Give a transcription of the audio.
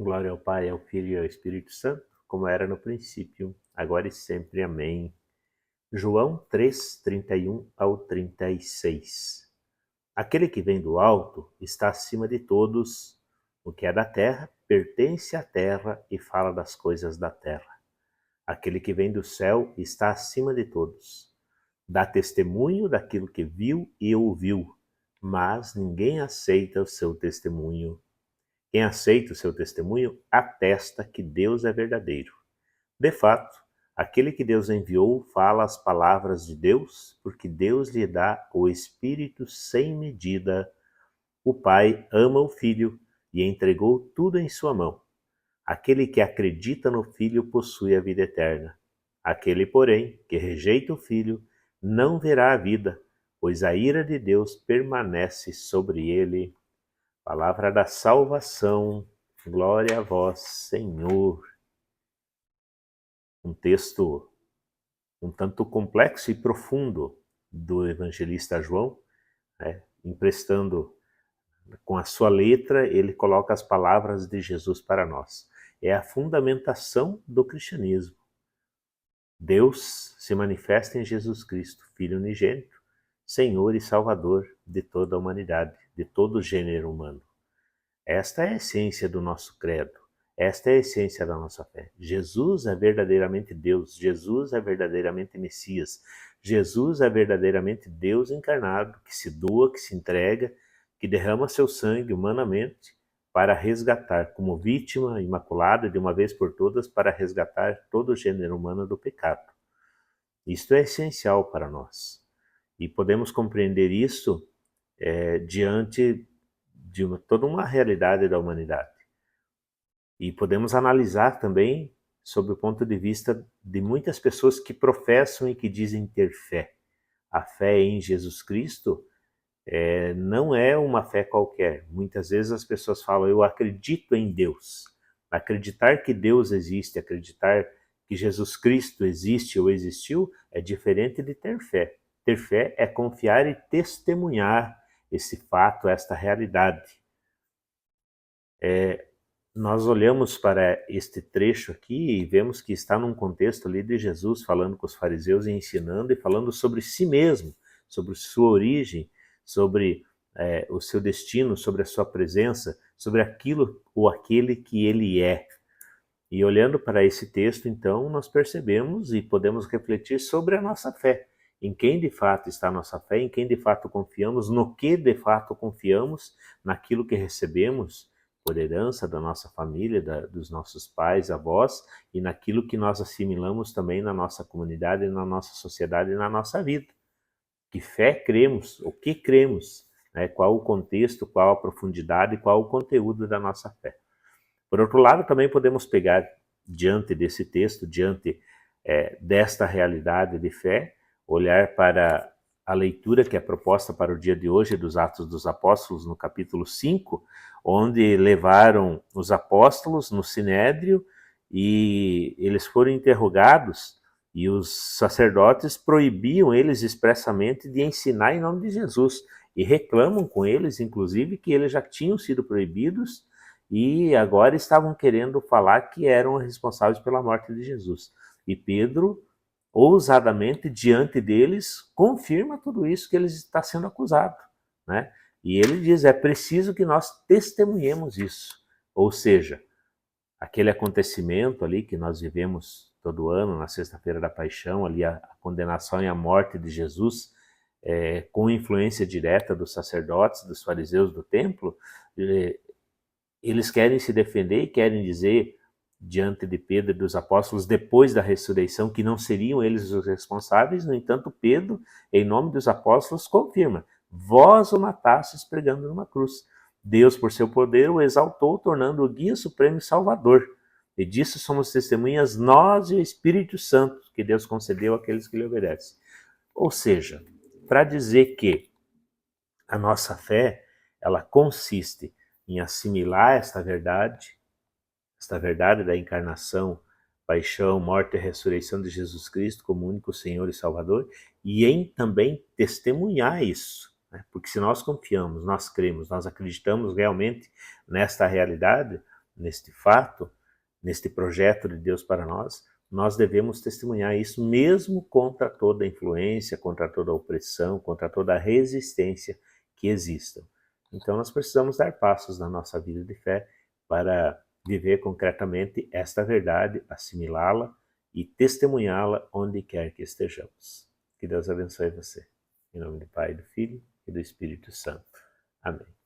Glória ao Pai, ao Filho e ao Espírito Santo, como era no princípio, agora e sempre. Amém. João 3, 31 ao 36. Aquele que vem do alto está acima de todos. O que é da terra pertence à terra e fala das coisas da terra. Aquele que vem do céu está acima de todos. Dá testemunho daquilo que viu e ouviu, mas ninguém aceita o seu testemunho. Quem aceita o seu testemunho atesta que Deus é verdadeiro. De fato, aquele que Deus enviou fala as palavras de Deus, porque Deus lhe dá o Espírito sem medida. O Pai ama o Filho e entregou tudo em sua mão. Aquele que acredita no Filho possui a vida eterna. Aquele, porém, que rejeita o Filho não verá a vida, pois a ira de Deus permanece sobre ele. Palavra da salvação, glória a vós, Senhor. Um texto um tanto complexo e profundo do evangelista João, emprestando com a sua letra, ele coloca as palavras de Jesus para nós. É a fundamentação do cristianismo. Deus se manifesta em Jesus Cristo, Filho unigênito, Senhor e Salvador de toda a humanidade, de todo o gênero humano. Esta é a essência do nosso credo. Esta é a essência da nossa fé. Jesus é verdadeiramente Deus. Jesus é verdadeiramente Messias. Jesus é verdadeiramente Deus encarnado, que se doa, que se entrega, que derrama seu sangue humanamente para resgatar, como vítima imaculada de uma vez por todas, para resgatar todo o gênero humano do pecado. Isto é essencial para nós. E podemos compreender isso diante de toda uma realidade da humanidade. E podemos analisar também sob o ponto de vista de muitas pessoas que professam e que dizem ter fé. A fé em Jesus Cristo não é uma fé qualquer. Muitas vezes as pessoas falam, eu acredito em Deus. Acreditar que Deus existe, acreditar que Jesus Cristo existe ou existiu, é diferente de ter fé. Ter fé é confiar e testemunhar esse fato, esta realidade. Nós olhamos para este trecho aqui e vemos que está num contexto ali de Jesus falando com os fariseus e ensinando e falando sobre si mesmo, sobre sua origem, sobre o seu destino, sobre a sua presença, sobre aquilo ou aquele que ele é. E olhando para esse texto, então, nós percebemos e podemos refletir sobre a nossa fé. Em quem de fato está a nossa fé, em quem de fato confiamos, no que de fato confiamos, naquilo que recebemos por herança da nossa família, dos nossos pais, avós, e naquilo que nós assimilamos também na nossa comunidade, na nossa sociedade e na nossa vida. Que fé cremos, o que cremos, né? Qual o contexto, qual a profundidade, qual o conteúdo da nossa fé. Por outro lado, também podemos pegar diante desse texto, diante desta realidade de fé, olhar para a leitura que é proposta para o dia de hoje dos Atos dos Apóstolos, no capítulo 5, onde levaram os apóstolos no Sinédrio e eles foram interrogados e os sacerdotes proibiam eles expressamente de ensinar em nome de Jesus e reclamam com eles, inclusive, que eles já tinham sido proibidos e agora estavam querendo falar que eram responsáveis pela morte de Jesus. E Pedro, ousadamente, diante deles, confirma tudo isso que ele está sendo acusado, né? E ele diz, é preciso que nós testemunhemos isso. Ou seja, aquele acontecimento ali que nós vivemos todo ano, na Sexta-feira da Paixão, ali a condenação e a morte de Jesus, com influência direta dos sacerdotes, dos fariseus do templo, eles querem se defender e querem dizer diante de Pedro e dos apóstolos depois da ressurreição que não seriam eles os responsáveis. No entanto, Pedro, em nome dos apóstolos, confirma: vós o matastes pregando numa cruz. Deus, por seu poder, o exaltou, tornando o guia supremo e salvador. E disso somos testemunhas nós e o Espírito Santo que Deus concedeu àqueles que lhe obedecem. Ou seja, para dizer que a nossa fé, ela consiste em assimilar esta verdade da encarnação, paixão, morte e ressurreição de Jesus Cristo como único Senhor e Salvador, e em também testemunhar isso, né? Porque se nós confiamos, nós cremos, nós acreditamos realmente nesta realidade, neste fato, neste projeto de Deus para nós, nós devemos testemunhar isso mesmo contra toda a influência, contra toda a opressão, contra toda a resistência que existam. Então nós precisamos dar passos na nossa vida de fé para viver concretamente esta verdade, assimilá-la e testemunhá-la onde quer que estejamos. Que Deus abençoe você. Em nome do Pai, do Filho e do Espírito Santo. Amém.